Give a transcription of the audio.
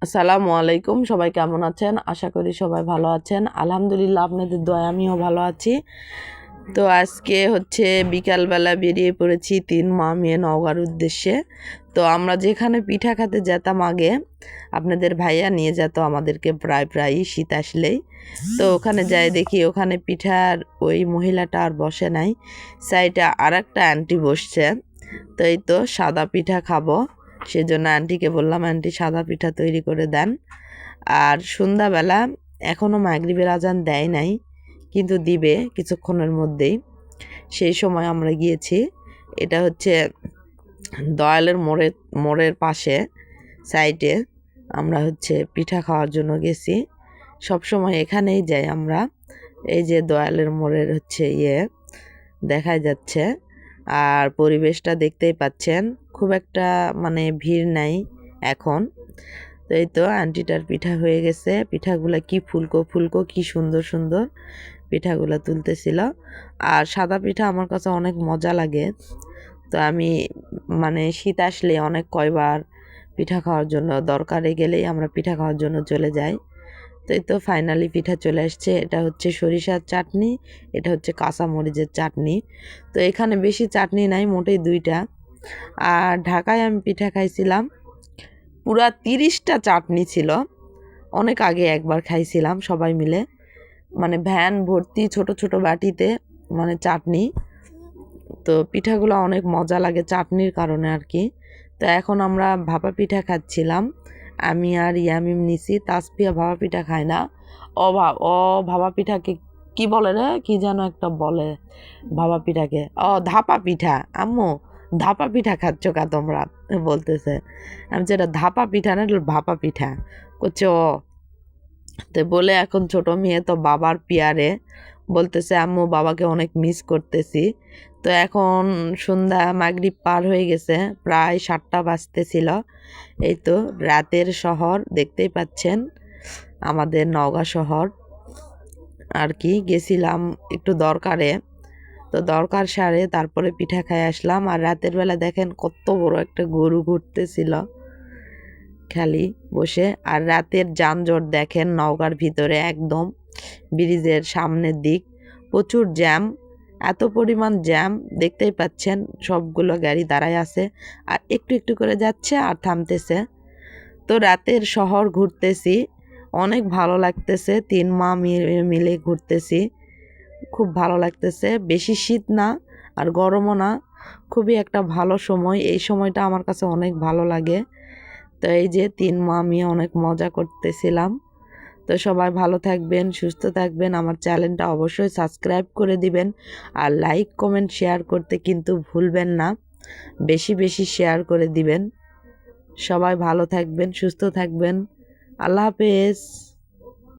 আসসালামু আলাইকুম, সবাই কেমন আছেন? আশা করি সবাই ভালো আছেন। আলহামদুলিল্লাহ, আপনাদের দয়ায় আমিও ভালো আছি। তো আজকে হচ্ছে বিকালবেলা বেরিয়ে পড়েছি 3 মা মেয়ে নওগাঁর উদ্দেশ্যে। তো আমরা যেখানে পিঠা খেতে যেতাম আগে, আপনাদের ভাইয়া নিয়ে যেত আমাদেরকে প্রায়ই শীত আসলেই। তো ওখানে যাই দেখি ওখানে পিঠার ওই মহিলাটা আর বসে নাই, সাইডে আরেকটা আন্টি বসছে। তো এই তো সাদা পিঠা খাবো, সেজন্য আন্টিকে বললাম আন্টি সাদা পিঠা তৈরি করে দেন। আর সন্ধ্যাবেলা এখনও মাগরিবের আজান দেয় নাই, কিন্তু দিবে কিছুক্ষণের মধ্যেই। সেই সময় আমরা গিয়েছি। এটা হচ্ছে দয়ালের মোড়ের পাশে সাইডে আমরা হচ্ছে পিঠা খাওয়ার জন্য গেছি। সব সময় এখানেই যাই আমরা। এই যে দয়ালের মোড়ের হচ্ছে দেখা যাচ্ছে। আর পরিবেশটা দেখতেই পাচ্ছেন, খুব একটা মানে ভিড় নাই এখন। তো এই তো আন্টিটার পিঠা হয়ে গেছে। পিঠাগুলো কি ফুলকো ফুলকো, কি সুন্দর সুন্দর পিঠাগুলো তুলতেছিল। আর সাদা পিঠা আমার কাছে অনেক মজা লাগে। তো আমি মানে শীত আসলে অনেক কয়বার পিঠা খাওয়ার জন্য, দরকারে গেলেই আমরা পিঠা খাওয়ার জন্য চলে যাই। তো এই তো ফাইনালি পিঠা চলে আসছে। এটা হচ্ছে সরিষার চাটনি, এটা হচ্ছে কাঁচামরিচের চাটনি। তো এখানে বেশি চাটনি নাই, মোটেই 2টা। আর ঢাকায় আমি পিঠা খাইছিলাম, পুরা 30টা চাটনি ছিল। অনেক আগে একবার খাইছিলাম সবাই মিলে, মানে ভ্যান ভর্তি ছোট ছোট বাটিতে মানে চাটনি। তো পিঠাগুলো অনেক মজা লাগে চাটনির কারণে আর কি। তো এখন আমরা ভাপা পিঠা খাচ্ছিলাম, আমি আর ইয়ামিম নিছি। তাসপিয়া ভাপা পিঠা খায় না। ও ভাপা পিঠাকে কি বলে রে, কি যেন একটা বলে ভাপা পিঠাকে, ধাপা পিঠা। আম্মু ধাপা পিঠা খাচ্ছ কা তোমরা, বলতেছে। আমি যেটা ধাপা পিঠা না, এটা ভাপা পিঠা করছে ও। তো বলে এখন ছোট মেয়ে তো বাবার পিয়ারে বলতেছে আম্মু বাবাকে অনেক মিস করতেছি। তো এখন সন্ধ্যা মাগরিব পার হয়ে গেছে, প্রায় 7টা বাজতেছিল। এই তো রাতের শহর দেখতেই পাচ্ছেন, আমাদের নওগাঁ শহর আর কি। গেছিলাম একটু দরকারে, তো দরকার সারে তারপরে পিঠা খাই আসলাম। আর রাতের বেলা দেখেন কত বড় একটা গরু ঘুরতেছিল খালি বসে। আর রাতের যানজট দেখেন নওগাঁর ভিতরে, একদম ব্রিজের সামনের দিক প্রচুর জ্যাম, এত পরিমাণ জ্যাম দেখতেই পাচ্ছেন। সবগুলো গাড়ি দাঁড়ায় আছে আর একটু একটু করে যাচ্ছে আর থামতেছে। তো রাতের শহর ঘুরতেছি, অনেক ভালো লাগতেছে। 3 মা মিলে ঘুরতেছি, খুব ভালো লাগতেছে। বেশি শীত না আর গরমও না, খুবই একটা ভালো সময়। এই সময়টা আমার কাছে অনেক ভালো লাগে। তো এই যে 3 মা আমি অনেক মজা করতেছিলাম। তো সবাই ভালো থাকবেন, সুস্থ থাকবেন। আমার চ্যানেলটা অবশ্যই সাবস্ক্রাইব করে দিবেন। আর লাইক কমেন্ট শেয়ার করতে কিন্তু ভুলবেন না, বেশি বেশি শেয়ার করে দিবেন। সবাই ভালো থাকবেন, সুস্থ থাকবেন। আল্লাহ হাফেজ।